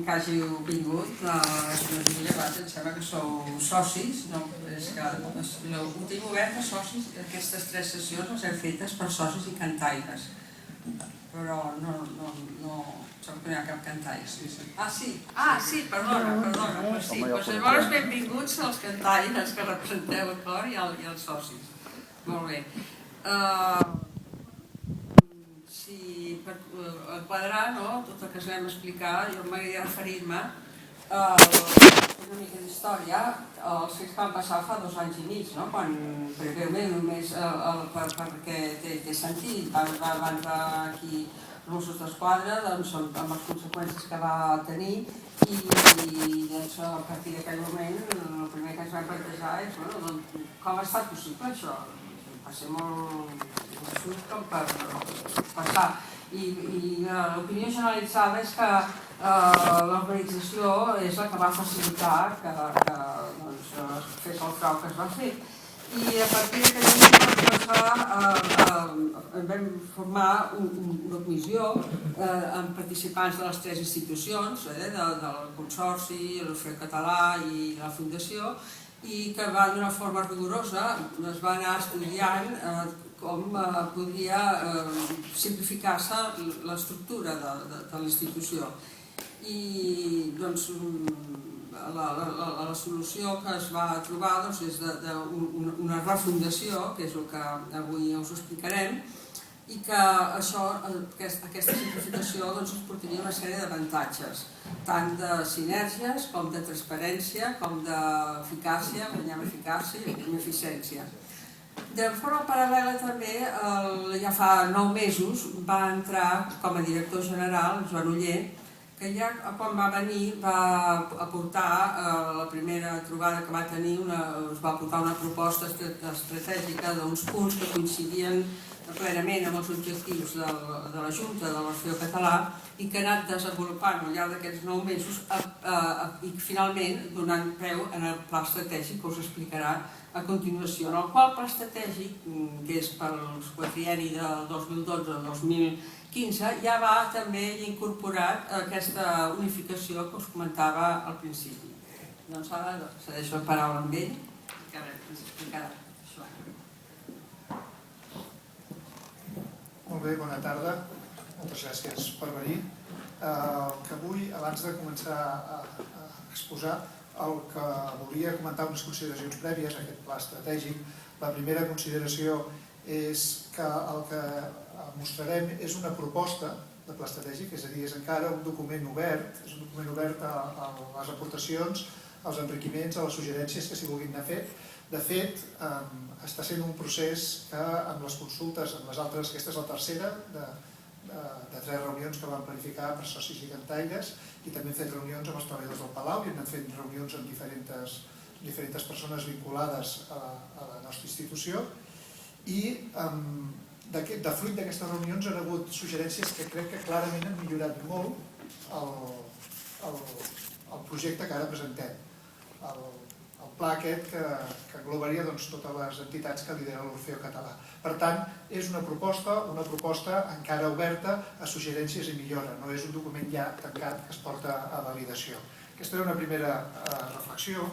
que hàgiu vingut. Em sembla que sou socis, no? És que ho tinc obert a socis. Aquestes 3 sessions les hem fetes per socis i cantaires, però no sembla que no hi ha cap cantaire. Sí, perdona. Llavors benvinguts als cantaires que representeu el cor i els socis. Molt bé. Si per quadrar tot el que us vam explicar, jo m'agradaria referir-me a una mica d'història als fets que van passar fa 2 anys i mig, perquè breument només perquè té sentit. Va entrar aquí els Mossos d'Esquadra amb les conseqüències que va tenir i a partir d'aquell moment el primer que ens vam plantejar és com ha estat possible això. Va ser molt absurd com per passar. I l'opinió generalitzada és que l'organització és la que va facilitar que es fes el frau que es va fer. I a partir d'aquell moment vam formar una comissió amb participants de les 3 institucions, del Consorci, l'Orfeó Català i la Fundació, i que va d'una forma rigorosa es va anar estudiant com podria simplificar-se l'estructura de la institució. I la solució que es va trobar és una refundació, que és el que avui us explicarem, i que aquesta simplificació ens portaria una sèrie d'avantatges, tant de sinergies com de transparència, com d'eficàcia, guanyar eficàcia i eficiència. De forma paral·lela també, ja fa 9 mesos, va entrar com a director general Joan Oller, que ja quan va venir va aportar la primera trobada que va tenir, es va aportar una proposta estratègica d'uns punts que coincidien plenament amb els objectius de la Junta de l'Orfeó Català i que ha anat desenvolupant al llarg d'aquests 9 mesos i finalment donant peu al pla estratègic que us explicarà a continuació, en el qual pla estratègic, que és pel quadrienni del 2012 al 2015, ja va també incorporat aquesta unificació que us comentava al principi. Doncs ara cedeixo la paraula amb ell, que ara ens explicarà això. Molt bé, bona tarda. Moltes gràcies per venir. Que avui, abans de començar a exposar, el que volia comentar unes consideracions prèvies a aquest pla estratègic. La primera consideració és que el que mostrarem és una proposta de pla estratègic, és a dir, és encara un document obert, és un document obert a les aportacions, als enriquiments, a les suggerències que s'hi vulguin anar fet. De fet, està sent un procés que amb les consultes, amb les altres, aquesta és la tercera de 3 reunions que vam planificar per socis i cantaires, i també hem fet reunions amb els treballadors del Palau i hem anat fent reunions amb diferents persones vinculades a la nostra institució, i de fruit d'aquestes reunions han hagut suggerències que crec que clarament han millorat molt el projecte que ara presentem, el pla aquest que englobaria totes les entitats que lidera l'Orfeó Català. Per tant, és una proposta encara oberta a suggerències i millora, no és un document ja tancat que es porta a validació. Aquesta era una primera reflexió.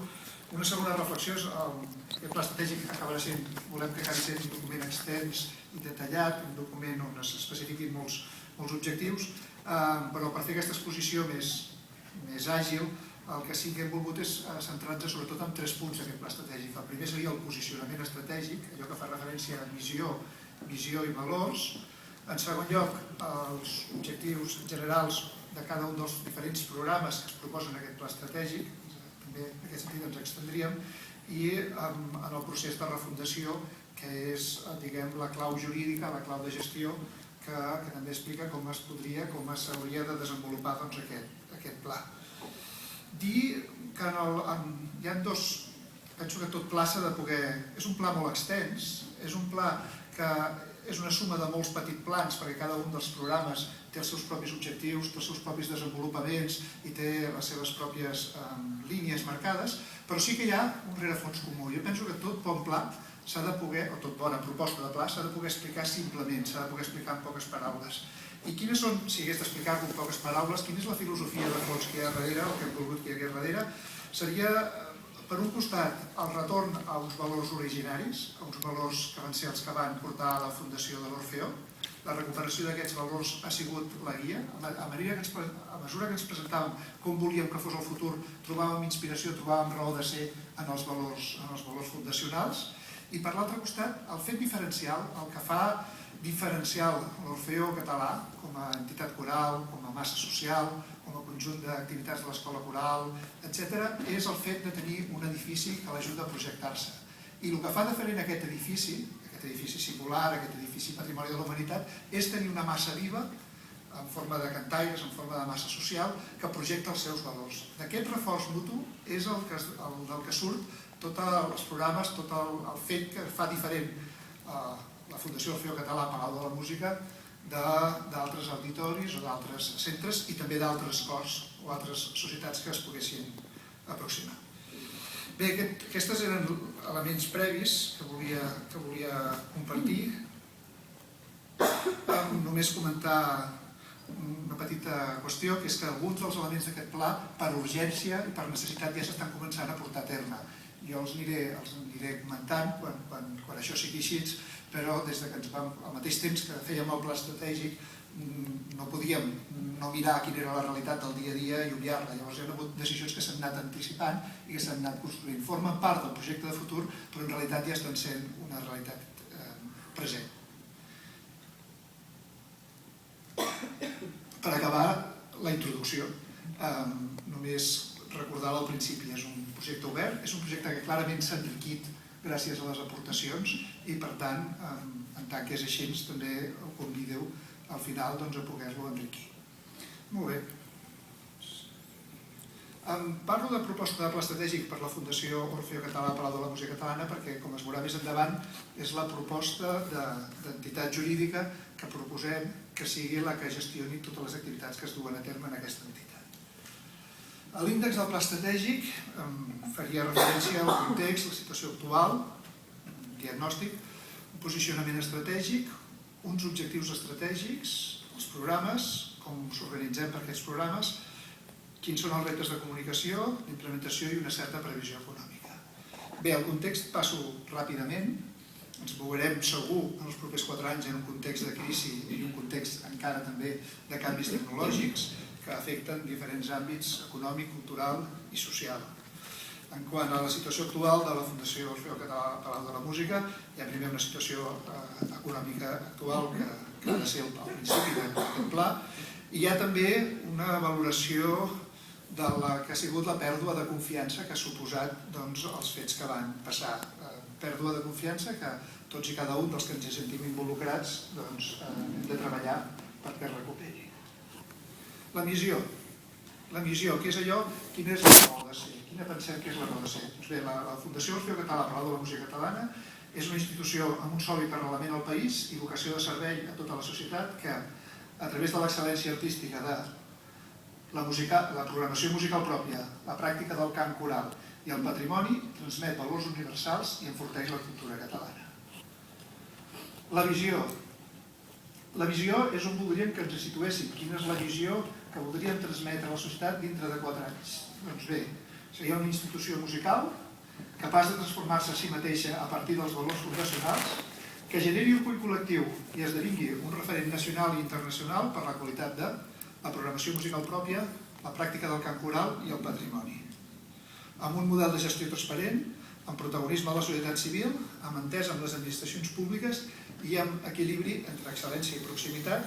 Una segona reflexió és que el pla estratègic volem que acabi sent un document extens i detallat, un document on es especifiquin molts objectius, però per fer aquesta exposició més àgil, el que sí que hem volgut és centrar-nos sobretot en 3 punts d'aquest pla estratègic. El primer seria el posicionament estratègic, allò que fa referència a visió i valors. En segon lloc, els objectius generals de cada un dels diferents programes que es proposen en aquest pla estratègic, també en aquest sentit ens extendríem, i en el procés de refundació, que és, diguem, la clau jurídica, la clau de gestió, que també explica com s'hauria de desenvolupar aquest pla. Dir que hi ha penso que tot pla s'ha de poder... És un pla molt extens, és un pla que és una suma de molts petits plans, perquè cada un dels programes té els seus propis objectius, té els seus propis desenvolupaments i té les seves pròpies línies marcades, però sí que hi ha un rerefons comú. Jo penso que tot bon pla s'ha de poder, o tot bona proposta de pla, s'ha de poder explicar simplement, s'ha de poder explicar en poques paraules. I quines són, si hagués d'explicar-ho en poques paraules, quina és la filosofia de fons que hi ha darrere, o que hem volgut que hi hagués darrere, seria, per un costat, el retorn a uns valors originaris, a uns valors que van ser els que van portar a la fundació de l'Orfeó. La recuperació d'aquests valors ha sigut la guia. A mesura que ens presentàvem com volíem que fos el futur, trobàvem inspiració, trobàvem raó de ser en els valors fundacionals. I per l'altre costat, el fet diferencial, el que fa diferencial l'Orfeó català com a entitat coral, com a massa social, com a conjunt d'activitats de l'escola coral, etc., és el fet de tenir un edifici que l'ajuda a projectar-se. I el que fa diferent aquest edifici singular, aquest edifici patrimoni de la humanitat, és tenir una massa viva, en forma de cantaires, en forma de massa social, que projecta els seus valors. D'aquest reforç mutu és del que surt tots els programes, tot el fet que fa diferent la Fundació Orfeó Català Palau de la Música d'altres auditoris o d'altres centres i també d'altres cors o altres societats que es poguessin aproximar. Bé, aquests eren elements previs que volia compartir. Només comentar una petita qüestió, que és que alguns dels elements d'aquest pla, per urgència i per necessitat, ja s'estan començant a portar a terme. Jo els aniré comentant quan això sigui així, però des que al mateix temps que fèiem el pla estratègic no podíem no mirar quina era la realitat del dia a dia i obviar-la. Llavors hi ha hagut decisions que s'han anat anticipant i que s'han anat construint. Formen part del projecte de futur, però en realitat ja estan sent una realitat present. Per acabar la introducció, només recordar-la al principi, és un projecte obert, és un projecte que clarament s'ha enriquit gràcies a les aportacions i, per tant, en tant que és així, també el convideu al final a poder-lo enriquir. Molt bé. Parlo de proposta de pla estratègic per la Fundació Orfeó Català Palau de la Música Catalana perquè, com es veurà més endavant, és la proposta d'entitat jurídica que proposem que sigui la que gestioni totes les activitats que es duen a terme en aquesta entitat. A l'índex del pla estratègic faria referència al context, la situació actual, un diagnòstic, un posicionament estratègic, uns objectius estratègics, els programes, com s'organitzem per aquests programes, quins són els reptes de comunicació, d'implementació i una certa previsió econòmica. Bé, el context passo ràpidament, ens veurem segur en els propers 4 anys en un context de crisi i un context encara també de canvis tecnològics que afecten diferents àmbits econòmic, cultural i social. En quant a la situació actual de la Fundació Orfeó Català Palau de la Música, hi ha primer una situació econòmica actual que ha de ser el principi d'aquest pla, i hi ha també una valoració de la que ha sigut la pèrdua de confiança que ha suposat els fets que van passar. Pèrdua de confiança que tots i cada un dels que ens hi sentim involucrats hem de treballar perquè es recuperi. La missió, què és allò? Quina és la raó de ser? Quina pensem que és la raó de ser? Doncs bé, la Fundació Orfeó Català Palau de la Música Catalana és una institució amb un sòlid arrelament al país i vocació de servei a tota la societat que, a través de l'excel·lència artística de la programació musical pròpia, la pràctica del cant coral i el patrimoni, transmet valors universals i enforteix la cultura catalana. La visió. La visió és on voldríem que ens situéssim. Quina és la visió que voldríem transmetre a la societat dintre de 4 anys? Doncs bé, seria una institució musical capaç de transformar-se a si mateixa a partir dels valors fundacionals, que generi un cull col·lectiu i esdevingui un referent nacional i internacional per la qualitat de la programació musical pròpia, la pràctica del cant coral i el patrimoni. Amb un model de gestió transparent, amb protagonisme de la societat civil, amb entesa amb les administracions públiques i amb equilibri entre excel·lència i proximitat,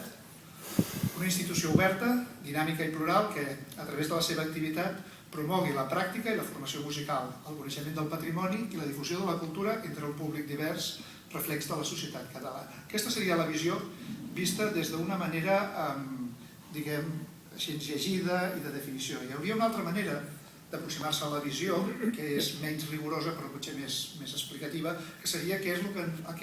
una institució oberta, dinàmica i plural que, a través de la seva activitat, promogui la pràctica i la formació musical, el coneixement del patrimoni i la difusió de la cultura entre un públic divers, reflex de la societat catalana. Aquesta seria la visió vista des d'una manera, diguem, així llegida i de definició. Hi hauria una altra manera d'aproximar-se a la visió, que és menys rigorosa però potser més explicativa, que seria què és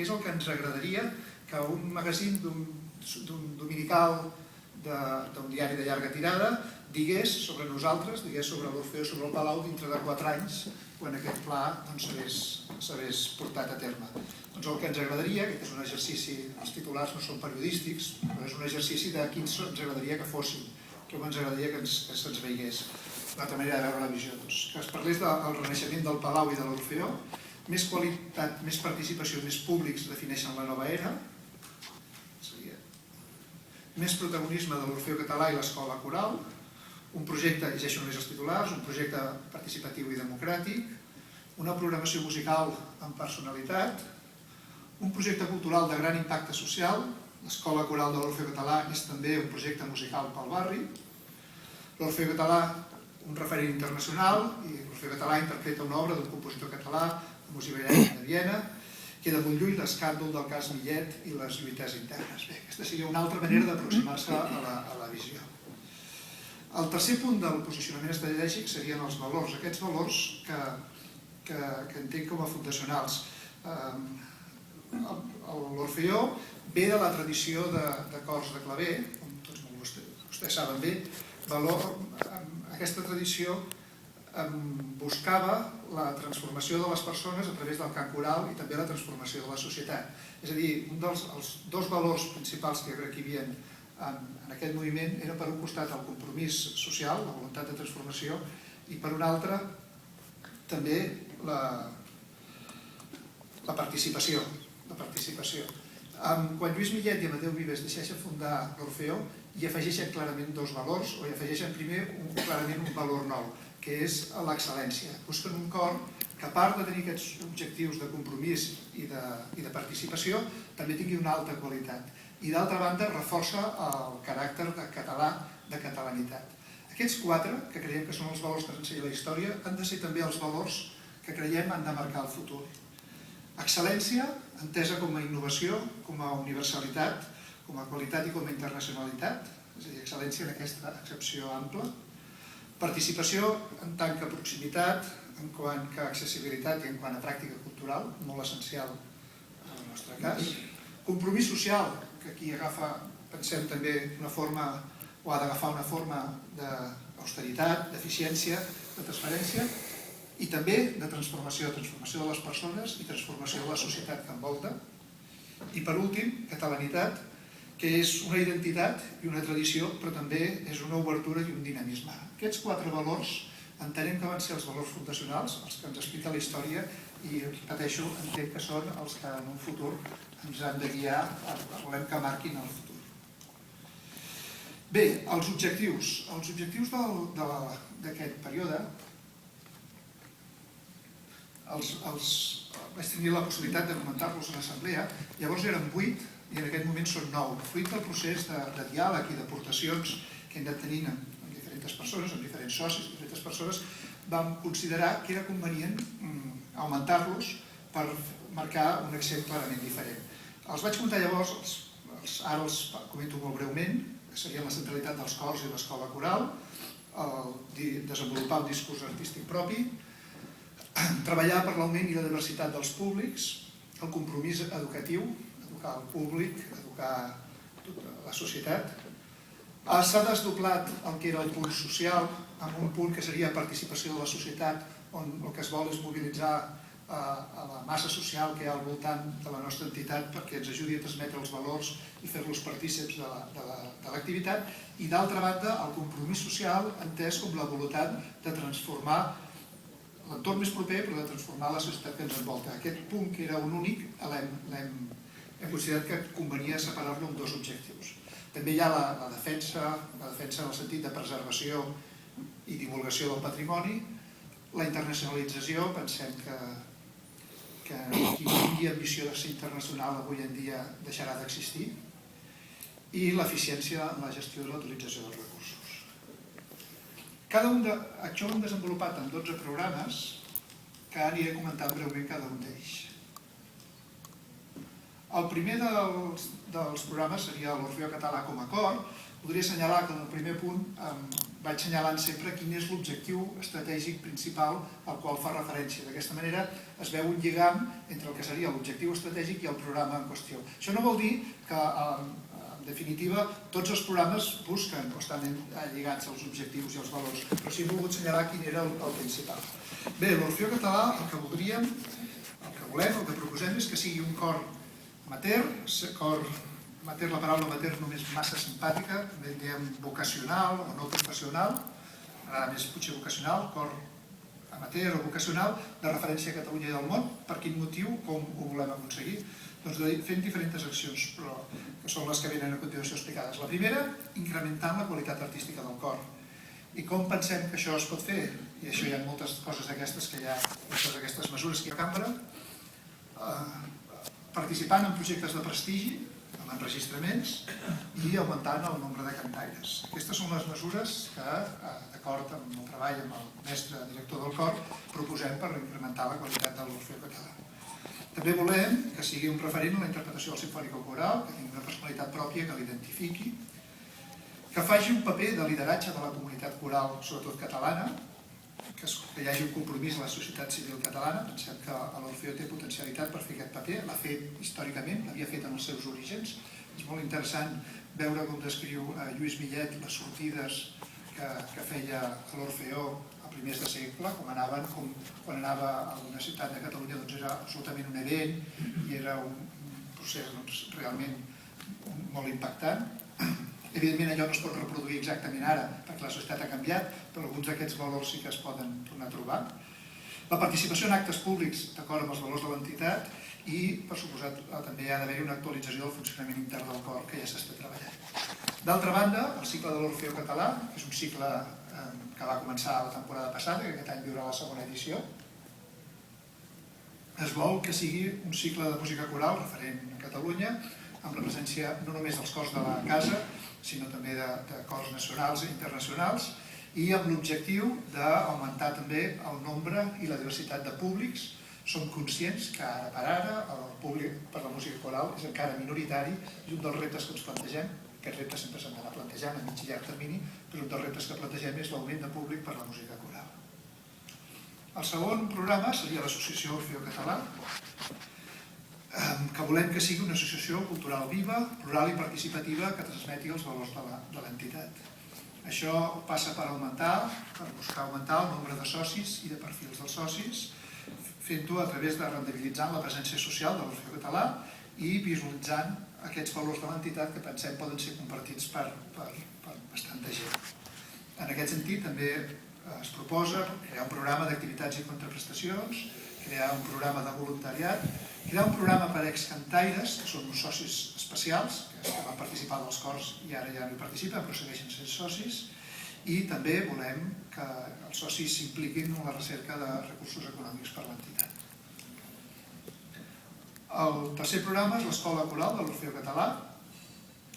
el que ens agradaria que un magazín d'un dominical d'un diari de llarga tirada digués sobre nosaltres, digués sobre l'Orfeó, sobre el Palau, dintre de 4 anys, quan aquest pla s'hagués portat a terme. Doncs el que ens agradaria, aquest és un exercici, els titulars no són periodístics, però és un exercici de quins ens agradaria que fossin, com ens agradaria que se'ns veiés. Una altra manera de veure la visió, que es parlés del renaixement del Palau i de l'Orfeó, més qualitat, més participació, més públics defineixen la nova era, més protagonisme de l'Orfeó Català i l'Escola Coral, un projecte, llegeixo només els titulars, un projecte participatiu i democràtic, una programació musical amb personalitat, un projecte cultural de gran impacte social, l'Escola Coral de l'Orfeó Català és també un projecte musical pel barri, l'Orfeó Català un referent internacional, i l'Orfeó Català interpreta una obra d'un compositor català, el Músic de Viena, queda molt lluny l'escàndol del cas Millet i les lluites internes. Bé, aquesta seria una altra manera d'aproximar-se a la visió. El tercer punt del posicionament estratègic serien els valors, aquests valors que entenc com a fundacionals. L'Orfeó ve de la tradició de cors de claver, com tots vostès saben bé. Aquesta tradició buscava la transformació de les persones a través del cant coral i també la transformació de la societat. És a dir, els dos valors principals que jo crec que hi havia en aquest moviment era per un costat el compromís social, la voluntat de transformació, i per un altre també la participació. Quan Lluís Millet i Amadeu Vives decideixen fundar l'Orfeó, hi afegeixen clarament dos valors, o hi afegeixen primer clarament un valor nou, que és l'excel·lència. Busquen un cor que, a part de tenir aquests objectius de compromís i de participació, també tingui una alta qualitat. I d'altra banda, reforça el caràcter de català, de catalanitat. Aquests 4, que creiem que són els valors que ens ensenya la història, han de ser també els valors que creiem han de marcar el futur. Excel·lència, entesa com a innovació, com a universalitat, com a qualitat i com a internacionalitat, és a dir, excel·lència en aquesta accepció ampla. Participació en tant que proximitat, en quant que accessibilitat i en quant a pràctica cultural, molt essencial en el nostre cas. Compromís social, que aquí agafa, pensem també, una forma, o ha d'agafar una forma d'austeritat, d'eficiència, de transparència, i també de transformació de les persones i transformació de la societat que envolta. I per últim, catalanitat, que és una identitat i una tradició, però també és una obertura i un dinamisme. Aquests 4 valors entenem que van ser els valors fundacionals, els que ens explica la història, i, repeteixo, entenc que són els que en un futur ens han de guiar, volem que marquin el futur. Bé, els objectius. Els objectius d'aquest període vaig tenir la possibilitat de comentar-los a l'assemblea, llavors eren 8 i en aquest moment són 9. Fruit del procés de diàleg i d'aportacions que hem anat tenint amb diferents persones, amb diferents socis, diferents persones, vam considerar que era convenient augmentar-los per marcar un accent clarament diferent. Els vaig comentar llavors, ara els comento molt breument, que serien la centralitat dels cors i l'escola coral, desenvolupar un discurs artístic propi, treballar per l'augment i la diversitat dels públics, el compromís educatiu, educar el públic, educar tota la societat. S'ha desdoblat el que era el punt social amb un punt que seria participació de la societat, on el que es vol és mobilitzar a la massa social que hi ha al voltant de la nostra entitat perquè ens ajudi a transmetre els valors i fer-los partícips de l'activitat. I d'altra banda, el compromís social entès com la voluntat de transformar l'entorn més proper, però de transformar la societat que ens envolta. Aquest punt, que era un únic, hem considerat que convenia separar-lo en 2 objectius. També hi ha la defensa en el sentit de preservació i divulgació del patrimoni, la internacionalització, pensem que qui tingui ambició de ser internacional avui en dia deixarà d'existir, i l'eficiència en la gestió i l'utilització dels recursos. Això ho hem desenvolupat en 12 programes que aniré comentant breument cada un d'ells. El primer dels programes seria l'Orfeó Català com a cor. Podria assenyalar que en el primer punt vaig assenyalant sempre quin és l'objectiu estratègic principal al qual fa referència. D'aquesta manera es veu un lligam entre el que seria l'objectiu estratègic i el programa en qüestió. Això no vol dir que em definitiva, tots els programes busquen o estan lligats als objectius i als valors, però sí he volgut assenyalar quin era el principal. Bé, l'Orfeó Català, el que voldríem, el que volem, el que proposem és que sigui un cor amateur, amateur, la paraula amateur només massa simpàtica, també diem vocacional o no professional, m'agrada més potser vocacional, cor amateur o vocacional, de referència a Catalunya i al món. Per quin motiu, com ho volem aconseguir? Doncs fent diferents accions, però que són les que venen a continuació explicades. La primera, incrementant la qualitat artística del cor. I com pensem que això es pot fer? I això hi ha moltes coses d'aquestes que hi ha, moltes d'aquestes mesures que hi ha a cambra, participant en projectes de prestigi, amb enregistraments i augmentant el nombre de cantaires. Aquestes són les mesures que, d'acord amb el treball amb el mestre director del cor, proposem per incrementar la qualitat de l'Orfeó Català. També volem que sigui un referent en la interpretació del simfònic-coral, que tingui una personalitat pròpia, que l'identifiqui, que faci un paper de lideratge de la comunitat coral, sobretot catalana, que hi hagi un compromís a la societat civil catalana. Pensem que l'Orfeó té potencialitat per fer aquest paper, l'ha fet històricament, l'havia fet en els seus orígens. És molt interessant veure com descriu Lluís Millet les sortides que feia l'Orfeó a primers de segle, quan anava a una ciutat de Catalunya, doncs era absolutament un event i era un procés realment molt impactant. Evidentment allò no es pot reproduir exactament ara perquè la societat ha canviat, però alguns d'aquests valors sí que es poden tornar a trobar. La participació en actes públics d'acord amb els valors de l'entitat i, per suposat, també hi ha d'haver una actualització del funcionament intern del cor que ja s'està treballant. D'altra banda, el cicle de l'Orfeó Català, que és un cicle que va començar la temporada passada, que aquest any viurà la segona edició, es vol que sigui un cicle de música coral referent a Catalunya, amb la presència no només dels cors de la casa, sinó també de cors nacionals i internacionals, i amb l'objectiu d'augmentar també el nombre i la diversitat de públics. Som conscients que ara per ara el públic per la música coral és encara minoritari i un dels reptes que ens plantegem, aquest repte sempre s'han d'anar plantejant a mig i llarg termini, però un dels reptes que plantegem és l'augment de públic per la música coral. El segon programa seria l'Associació Orfeó Català, que volem que sigui una associació cultural viva, plural i participativa que transmeti els valors de l'entitat. Això passa per buscar augmentar el nombre de socis i de perfils dels socis, fent-ho a través de rendibilitzar la presència social de l'Orfeó Català i visualitzant aquests valors de l'entitat que pensem poden ser compartits per bastanta gent. En aquest sentit també es proposa crear un programa d'activitats i contraprestacions, crear un programa de voluntariat, crear un programa per excantaires, que són uns socis especials, que van participar dels cors i ara ja no hi participen, però segueixen sent socis, i també volem que els socis s'impliquin en la recerca de recursos econòmics per l'entitat. El tercer programa és l'Escola Coral de l'Orfeó Català,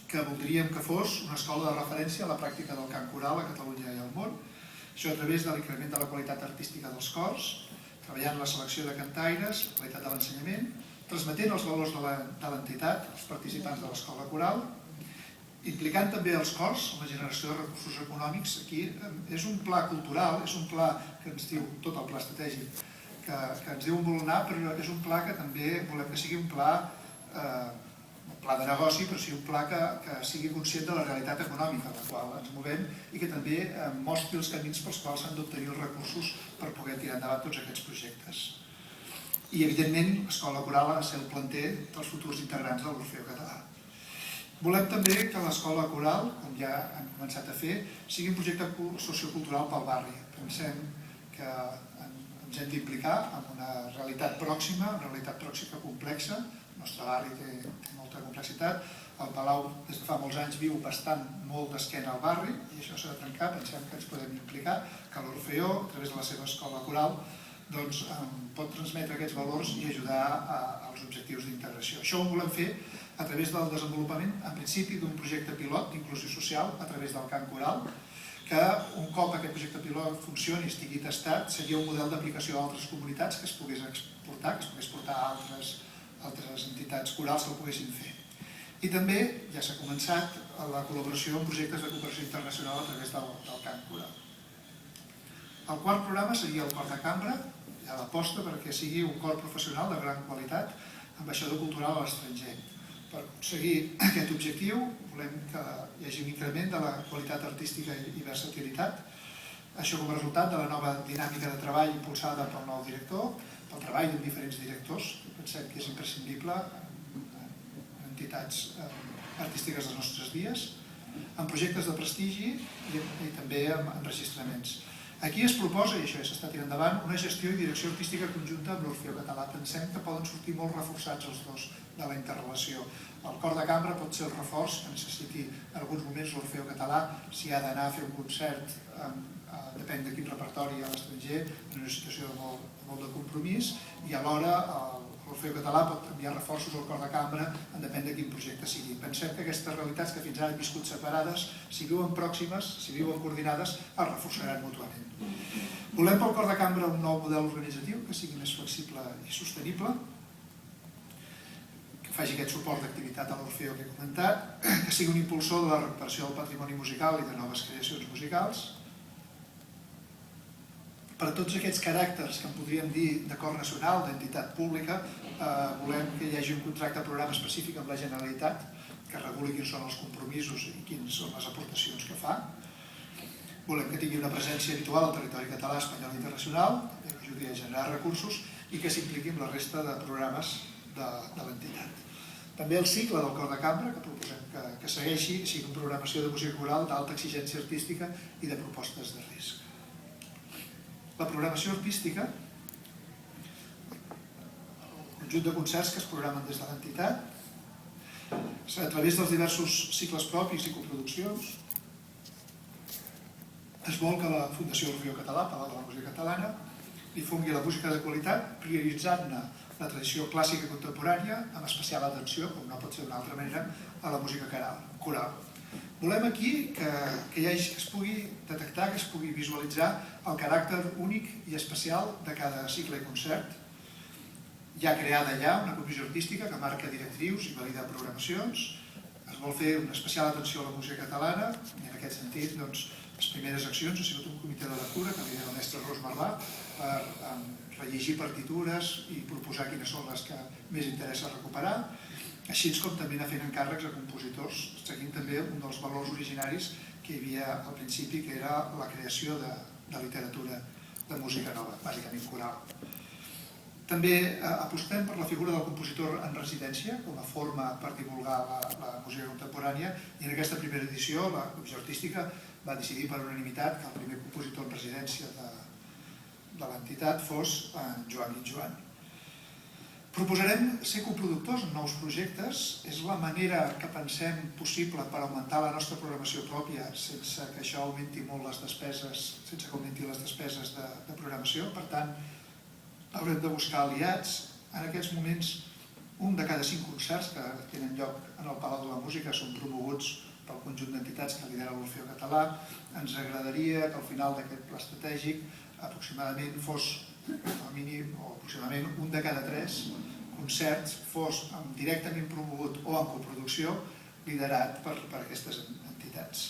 que voldríem que fos una escola de referència a la pràctica del cant coral a Catalunya i al món, això a través de l'increment de la qualitat artística dels cors, treballant la selecció de cantaires, la qualitat de l'ensenyament, transmetent els valors de l'entitat, els participants de l'escola coral, implicant també els cors en la generació de recursos econòmics. Aquí és un pla cultural, és un pla que ens diu tot el pla estratègic, que ens diu on vol anar, però és un pla que també volem que sigui un pla de negoci, però sigui un pla que sigui conscient de la realitat econòmica en la qual ens movem i que també mostri els camins pels quals s'han d'obtenir els recursos per poder tirar endavant tots aquests projectes. I, evidentment, l'escola coral ha de ser el planter dels futurs integrants de l'Orfeó Català. Volem també que l'escola coral, com ja hem començat a fer, sigui un projecte sociocultural pel barri. Pensem que ens hem d'implicar en una realitat pròxima, una realitat pròxima complexa. El nostre barri té molta complexitat. El Palau, des de fa molts anys, viu molt d'esquena al barri i això s'ha de trencar. Pensem que ens podem implicar, que l'Orfeó, a través de la seva escola coral, pot transmetre aquests valors i ajudar als objectius d'integració. Això ho volem fer a través del desenvolupament, en principi, d'un projecte pilot d'inclusió social a través del cant coral, que un cop aquest projecte pilot funcioni i estigui testat, seria un model d'aplicació a altres comunitats que es pogués exportar, que es pogués portar a altres entitats corals que ho poguessin fer. I també ja s'ha començat la col·laboració en projectes de cooperació internacional a través del cant coral. El quart programa seria el cor de cambra, hi ha l'aposta perquè sigui un cor professional de gran qualitat, ambaixador cultural a l'estranger. Per aconseguir aquest objectiu volem que hi hagi un increment de la qualitat artística i versatilitat, això com a resultat de la nova dinàmica de treball impulsada pel nou director, pel treball amb diferents directors, pensem que és imprescindible en entitats artístiques dels nostres dies, en projectes de prestigi i també en enregistraments. Aquí es proposa, i això ja s'està tirant endavant, una gestió i direcció artística conjunta amb l'Orfeó Català. Pensem que poden sortir molt reforçats els dos de la interrelació. El cor de cambra pot ser el reforç que necessiti en alguns moments l'Orfeó Català, si ha d'anar a fer un concert, depèn de quin repertori a l'estranger, en una situació de molt de compromís, i alhora l'Orfeó Català pot enviar reforços al cor de cambra en depèn de quin projecte sigui. Pensem que aquestes realitats que fins ara han viscut separades, si viuen pròximes, si viuen coordinades, es reforçaran mútuament. Volem pel cor de cambra un nou model organitzatiu que sigui més flexible i sostenible, que faci aquest suport d'activitat a l'Orfeó que he comentat, que sigui un impulsor de la recuperació del patrimoni musical i de noves creacions musicals. Per a tots aquests caràcters que en podríem dir d'acord nacional, d'entitat pública, volem que hi hagi un contracte programa específic amb la Generalitat que reguli quins són els compromisos i quines són les aportacions que fa. Volem que tingui una presència habitual al territori català, espanyol i internacional, que ajudi a generar recursos i que s'impliqui amb la resta de programes de l'entitat. També el cicle del cor de cambra, que proposem que segueixi, sigui una programació de música coral d'alta exigència artística i de propostes de risc. La programació artística, el conjunt de concerts que es programen des de l'entitat, a través dels diversos cicles propis i coproduccions, es vol que la Fundació Orfeó Català, Palau de la Música Catalana, difongui la música de qualitat, prioritzant-ne la tradició clàssica contemporània, amb especial atenció, com no pot ser d'una altra manera, a la música coral. Volem aquí que es pugui detectar, que es pugui visualitzar el caràcter únic i especial de cada cicle i concert. Hi ha creada ja una comissió artística que marca directrius i valida programacions. Es vol fer una especial atenció a la música catalana i en aquest sentit les primeres accions ha sigut un comitè de lectura que lidera el mestre Ros Marlà per rellegir partitures i proposar quines són les que més interessa recuperar, així com també anar fent encàrrecs a compositors, seguint també un dels valors originaris que hi havia al principi, que era la creació de literatura de música nova, bàsicament coral. També apostem per la figura del compositor en residència com a forma per divulgar la música contemporània i en aquesta primera edició la comissió artística va decidir per unanimitat que el primer compositor en residència de l'entitat fos en Joan Guitjoan. Proposarem ser coproductors en nous projectes. És la manera que pensem possible per augmentar la nostra programació pròpia sense que això augmenti molt les despeses, sense que augmenti les despeses de programació. Per tant, haurem de buscar aliats. En aquests moments, un de cada 5 concerts que tenen lloc en el Palau de la Música són promoguts pel conjunt d'entitats que lidera l'Orfeó Català. Ens agradaria que al final d'aquest pla estratègic aproximadament fos al mínim o aproximadament un de cada 3 concerts fos directament promogut o en coproducció liderat per aquestes entitats.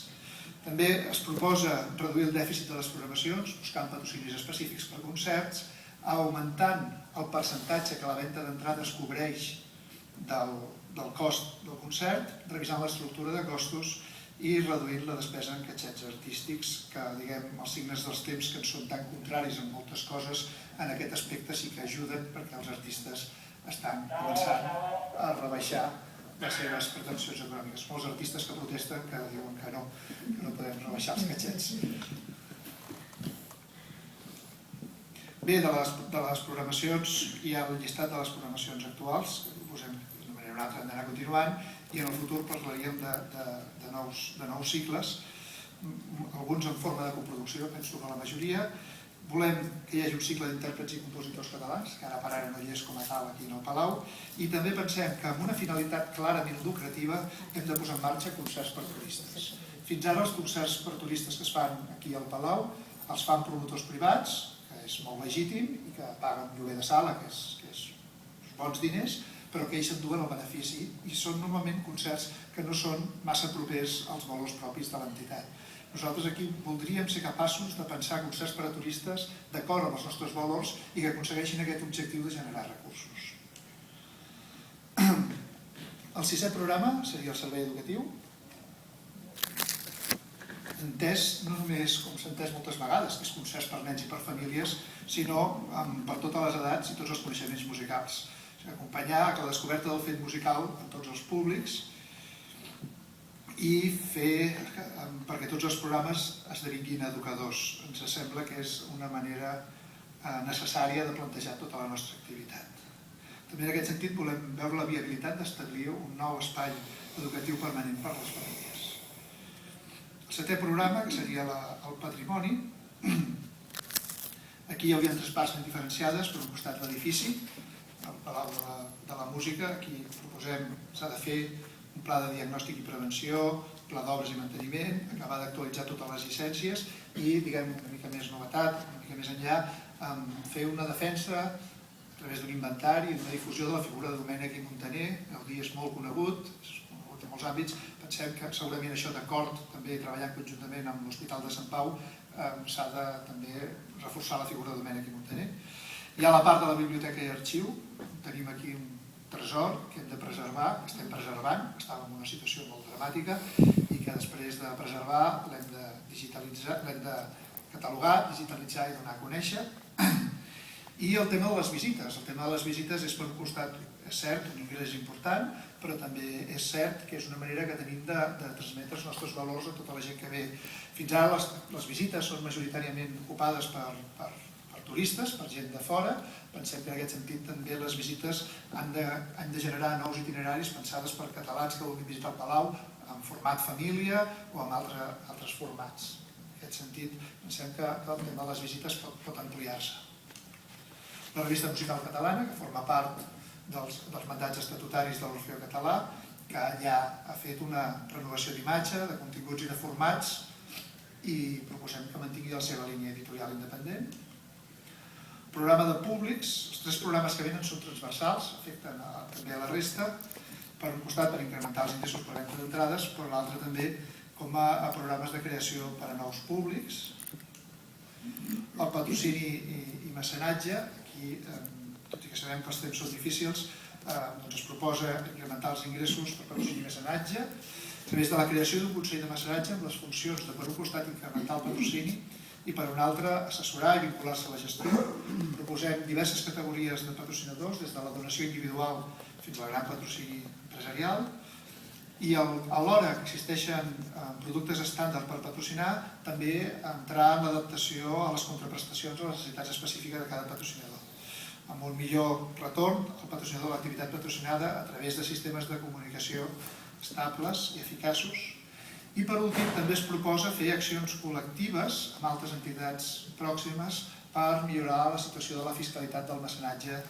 També es proposa reduir el dèficit de les programacions buscant patrocinis específics per concerts, augmentant el percentatge que la venda d'entrades cobreix del cost del concert, revisant l'estructura de costos i reduint la despesa en catxets artístics, que els signes dels temps que ens són tan contraris en moltes coses, en aquest aspecte sí que ajuden perquè els artistes estan començant a rebaixar les seves pretensions econòmiques. Molts artistes que protesten que diuen que no podem rebaixar els catxets. Bé, de les programacions hi ha el llistat de les programacions actuals, que posem d'una manera o una altra hem d'anar continuant, i en el futur parlaríem de nous cicles, alguns en forma de coproducció, penso que la majoria. Volem que hi hagi un cicle d'intèrprets i compositors catalans, que ara per ara no hi és com a tal aquí en el Palau, i també pensem que amb una finalitat clarament lucrativa hem de posar en marxa concerts per turistes. Fins ara els concerts per turistes que es fan aquí al Palau els fan promotors privats, que és molt legítim i que paguen lloguer de sala, que és bons diners, però que ells s'enduen el benefici i són normalment concerts que no són massa propers als valors propis de l'entitat. Nosaltres aquí voldríem ser capaços de pensar concerts per a turistes d'acord amb els nostres valors i que aconsegueixin aquest objectiu de generar recursos. El 6è programa seria el servei educatiu, entès no només com s'ha entès moltes vegades, que és concerts per nens i per famílies, sinó per totes les edats i tots els coneixements musicals. Acompanyar a la descoberta del fet musical en tots els públics i fer perquè tots els programes esdevinguin educadors. Ens sembla que és una manera necessària de plantejar tota la nostra activitat. També en aquest sentit volem veure la viabilitat d'establir un nou espai educatiu permanent per a les famílies. El 7è programa, que seria el patrimoni, aquí hi hauria tres parts ben diferenciades. Per un costat l'edifici, el Palau de la Música. Aquí proposem, s'ha de fer un pla de diagnòstic i prevenció, pla d'obres i manteniment, acabar d'actualitzar totes les llicències i, diguem, una mica més novetat, una mica més enllà, fer una defensa a través d'un inventari i d'una difusió de la figura de Domènec i Montaner. Gaudí és molt conegut en molts àmbits. Pensem que segurament això d'acord, també treballant conjuntament amb l'Hospital de Sant Pau, s'ha de també reforçar la figura de Domènec i Montaner. Hi ha la part de la biblioteca i arxiu. Tenim aquí un tresor que hem de preservar, que estem preservant, estava en una situació molt dramàtica i que després de preservar l'hem de digitalitzar, l'hem de catalogar, digitalitzar i donar a conèixer. I el tema de les visites. El tema de les visites és, per un costat, és cert, un ingrés important, però també és cert que és una manera que tenim de transmetre els nostres valors a tota la gent que ve. Fins ara les visites són majoritàriament ocupades per turistes, per gent de fora. Pensem que en aquest sentit també les visites han de generar nous itineraris pensades per catalans que vulguin visitar el Palau en format família o en altres formats. En aquest sentit, pensem que el tema de les visites pot ampliar-se. La revista musical catalana, que forma part dels mandats estatutaris de l'Orfeó Català, que ja ha fet una renovació d'imatge, de continguts i de formats, i proposem que mantingui la seva línia editorial independent. Programa de públics. Els tres programes que venen són transversals, afecten també a la resta, per un costat per incrementar els ingressos per venda d'entrades, però l'altre també com a programes de creació per a nous públics. El patrocini i mecenatge, aquí, tot i que sabem que els temps són difícils, es proposa incrementar els ingressos per patrocini i mecenatge a través de la creació d'un Consell de Mecenatge amb les funcions de, per un costat, incrementar el patrocini i per un altre, assessorar i vincular-se a la gestió. Proposem diverses categories de patrocinadors, des de la donació individual fins al gran patrocini empresarial, i alhora que existeixen productes estàndard per patrocinar, també entrar en l'adaptació a les contraprestacions o a les necessitats específiques de cada patrocinador. Amb un millor retorn al patrocinador de l'activitat patrocinada a través de sistemes de comunicació estables i eficaços. I per últim, també es proposa fer accions col·lectives amb altres entitats pròximes per millorar la situació de la fiscalitat del mecenatge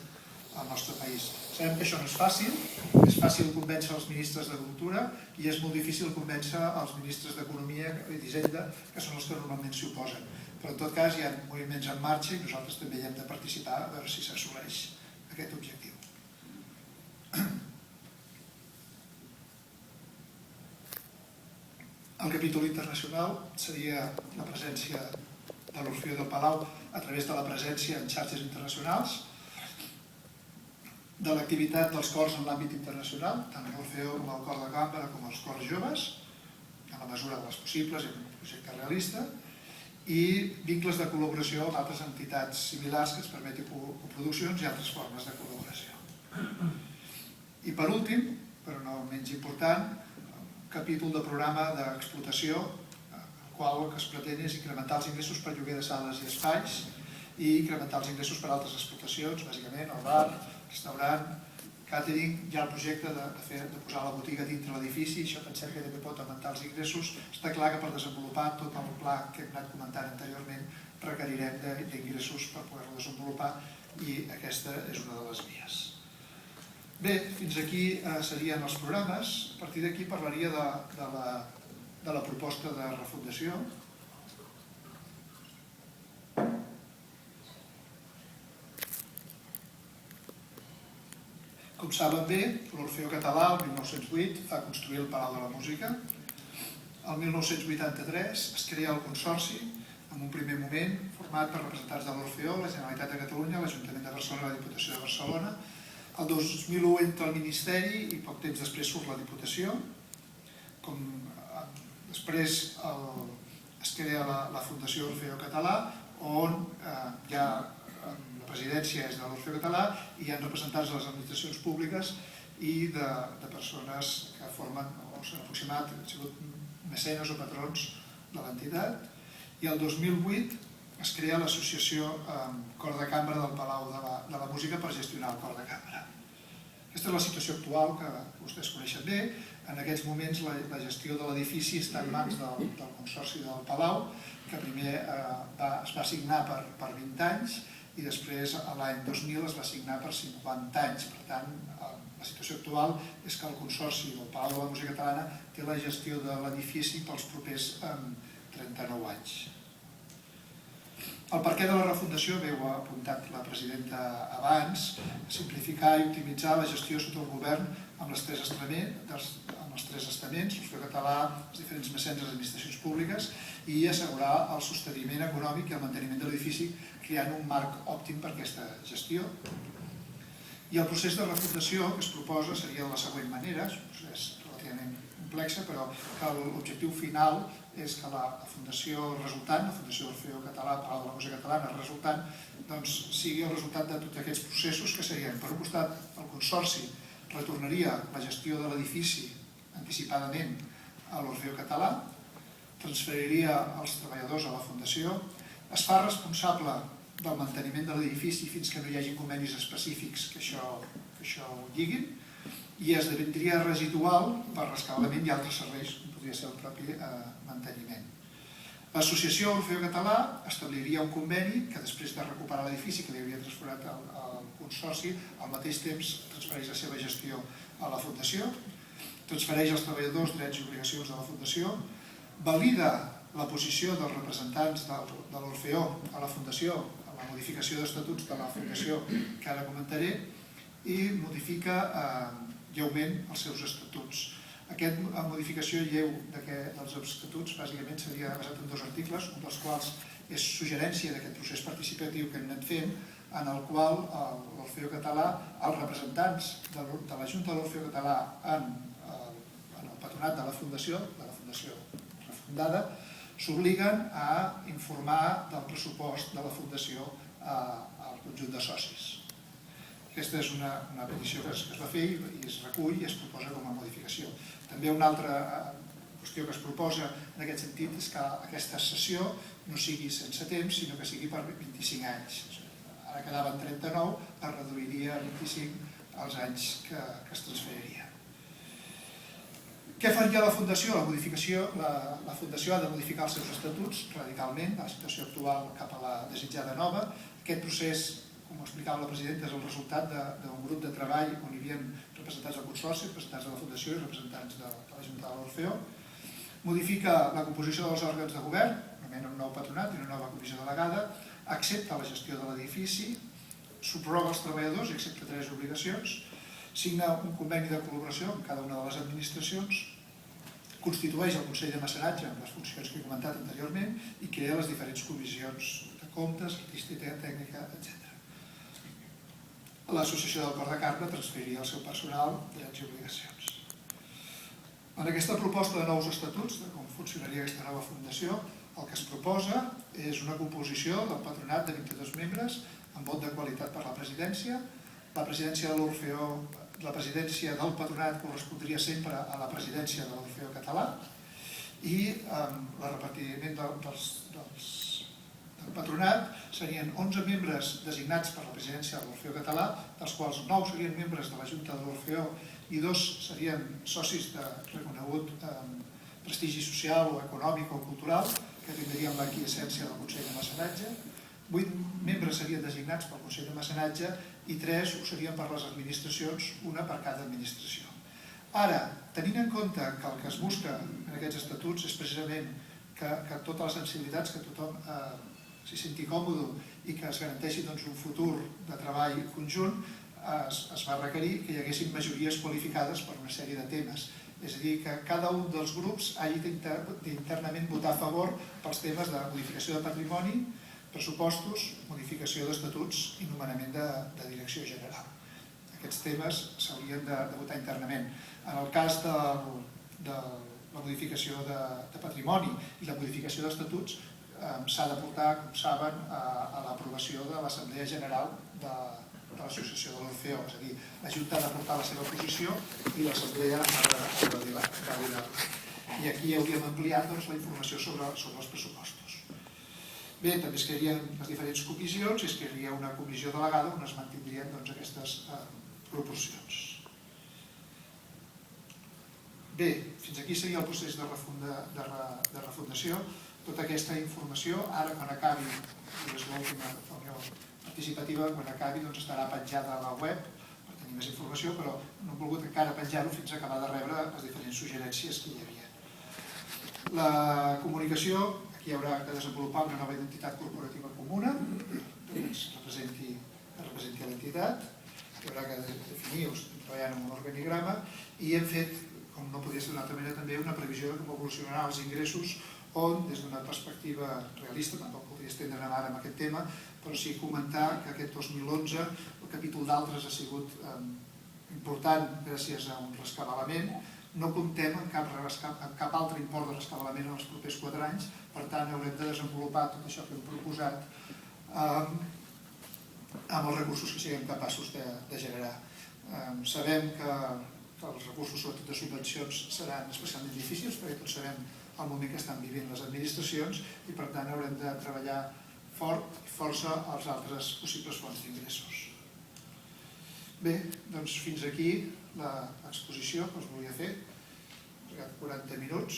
al nostre país. Sabem que això no és fàcil convèncer els ministres de Cultura i és molt difícil convèncer els ministres d'Economia i d'Hisenda, que són els que normalment s'hi oposen. Però en tot cas hi ha moviments en marxa i nosaltres també hi hem de participar a veure si s'assoleix aquest objectiu. El capítol internacional seria la presència de l'Orfeó del Palau a través de la presència en xarxes internacionals, de l'activitat dels cors en l'àmbit internacional, tant l'Orfeó com el cor de cambra com els cors joves, en la mesura de les possibles i en un projecte realista, i vincles de col·laboració amb altres entitats similars que ens permetin coproduccions i altres formes de col·laboració. I per últim, però no menys important, capítol de programa d'explotació, el qual el que es pretén és incrementar els ingressos per lloguer de sales i espais i incrementar els ingressos per altres explotacions, bàsicament el bar, restaurant, càtering. Hi ha el projecte de posar la botiga dintre l'edifici, això pensem que també pot augmentar els ingressos. Està clar que per desenvolupar tot el pla que hem anat comentant anteriorment requerirem d'ingressos per poder-lo desenvolupar i aquesta és una de les vies. Bé, fins aquí serien els programes. A partir d'aquí parlaria de la proposta de refundació. Com saben bé, l'Orfeó Català, el 1908, fa construir el Palau de la Música. El 1983 es crea el Consorci, en un primer moment format per representants de l'Orfeó, la Generalitat de Catalunya, l'Ajuntament de Barcelona i la Diputació de Barcelona, El 2001 entra al Ministeri i poc temps després surt la Diputació. Després es crea la Fundació Orfeó Català, on ja la presidència és de l'Orfeó Català i hi ha representants de les administracions públiques i de persones que formen o s'han aproximat, han sigut mecenes o patrons de l'entitat. I el 2008 es crea l'associació Cor de Cambra del Palau de la Música per gestionar el Cor de Cambra. Aquesta és la situació actual que vostès coneixen bé. En aquests moments la gestió de l'edifici està en mans del Consorci del Palau, que primer es va assignar per 20 anys i després l'any 2000 es va assignar per 50 anys. Per tant, la situació actual és que el Consorci del Palau de la Música Catalana té la gestió de l'edifici pels propers 39 anys. El perquè de la refundació, bé, ho ha apuntat la presidenta abans, simplificar i optimitzar la gestió sota el govern amb els tres estaments, l'Orfeó Català, els diferents mecenes de les administracions públiques, i assegurar el sosteniment econòmic i el manteniment de l'edifici creant un marc òptim per aquesta gestió. I el procés de refundació que es proposa seria de la següent manera, és un procés relativament complex, però que l'objectiu final és que la fundació resultant, la Fundació Orfeó Català, Palau de la Música Catalana, resultant, sigui el resultat de tots aquests processos que serien, per un costat, el Consorci retornaria la gestió de l'edifici anticipadament a l'Orfeó Català, transferiria els treballadors a la Fundació, es fa responsable del manteniment de l'edifici fins que no hi hagi convenis específics que això ho lliguin, i esdevindria residual per rescabalament i altres serveis, com podria ser el propi manteniment. L'associació Orfeó Català establiria un conveni que després de recuperar l'edifici que li havia transferit al Consorci, al mateix temps transfereix la seva gestió a la Fundació, transfereix els treballadors, drets i obligacions de la Fundació, valida la posició dels representants de l'Orfeó a la Fundació, a la modificació d'estatuts de la Fundació que ara comentaré, i modifica lleument els seus estatuts. Aquesta modificació lleu dels estatuts bàsicament seria basat en 2 articles, un dels quals és suggerència d'aquest procés participatiu que hem anat fent, en el qual l'Orfeó Català, els representants de la Junta de l'Orfeó Català en el patronat de la Fundació refundada, s'obliguen a informar del pressupost de la Fundació al conjunt de socis. Aquesta és una petició que es va fer i es recull i es proposa com a modificació. També una altra qüestió que es proposa en aquest sentit és que aquesta sessió no sigui sense temps, sinó que sigui per 25 anys. Ara quedaven 39, es reduiria a 25 els anys que es transferiria. Què faria la Fundació? La Fundació ha de modificar els seus estatuts radicalment, de la situació actual cap a la desitjada nova. Aquest procés, com ho explicava la presidenta, és el resultat d'un grup de treball on hi havia representants del Consorci, representants de la Fundació i representants de la Junta de l'Orfeó. Modifica la composició dels òrgans de govern, nomena un nou patronat i una nova comissió delegada, accepta la gestió de l'edifici, subroga els treballadors i accepta 3 obligacions, signa un conveni de col·laboració amb cada una de les administracions, constitueix el Consell de Mecenatge amb les funcions que he comentat anteriorment i crea les diferents comissions de comptes, artística, tècnica, etc. L'associació del Cor de Cambra transferiria el seu personal, drets i obligacions. En aquesta proposta de nous estatuts, de com funcionaria aquesta nova fundació, el que es proposa és una composició del patronat de 22 membres amb vot de qualitat per la presidència. La presidència de l'Orfeó, la presidència del patronat correspondria sempre a la presidència de l'Orfeó Català i el repartiment del patronat serien 11 membres designats per la presidència de l'Orfeó Català, dels quals 9 serien membres de la Junta de l'Orfeó i 2 serien socis de reconegut prestigi social o econòmic o cultural, que tindrien l'aquiescència del Consell de Mecenatge. 8 membres serien designats pel Consell de Mecenatge i 3 ho serien per les administracions, una per cada administració. Ara, tenint en compte que el que es busca en aquests estatuts és precisament que totes les sensibilitats, que tothom s'hi senti còmode i que es garanteixi un futur de treball conjunt, es va requerir que hi haguessin majories qualificades per una sèrie de temes. És a dir, que cada un dels grups hagi d'internament votar a favor pels temes de modificació de patrimoni, pressupostos, modificació d'estatuts i nomenament de direcció general. aquests temes s'haurien de votar internament. En el cas de la modificació de patrimoni i la modificació d'estatuts, s'ha de portar, com saben, a l'aprovació de l'Assemblea General de l'Associació de l'Orfeó. És a dir, la Junta ha de portar la seva posició i l'Assemblea ha de validar-la. I aquí hauríem ampliat la informació sobre els pressupostos. Bé, també es crearien les diferents comissions i es crearia una comissió delegada on es mantindrien aquestes proporcions. Bé, fins aquí seria el procés de refundació. Tota aquesta informació, ara quan acabi, és l'última reunió participativa, quan acabi estarà penjada a la web per tenir més informació, però no hem volgut encara penjar-ho fins a acabar de rebre les diferents suggerències que hi havia. La comunicació, aquí hi haurà que desenvolupar una nova identitat corporativa comuna que representi l'entitat, hi haurà que definir, treballant en un organigrama, i hem fet, com no podia ser d'una altra manera, també una previsió de com evolucionaran els ingressos, on, des d'una perspectiva realista, tampoc podria estendre'm ara en aquest tema, però sí comentar que aquest 2011 el capítol d'altres ha sigut important gràcies a un rescabalament. No comptem amb cap altre import de rescabalament en els propers 4 anys, per tant haurem de desenvolupar tot això que hem proposat amb els recursos que siguem capaços de generar. Sabem que els recursos, sobretot de subvencions, seran especialment difícils, perquè tots sabem el moment que estan vivint les administracions i per tant haurem de treballar fort i força als altres possibles fonts d'ingressos. Bé, doncs fins aquí l'exposició que us volia fer. Hem trigat 40 minuts.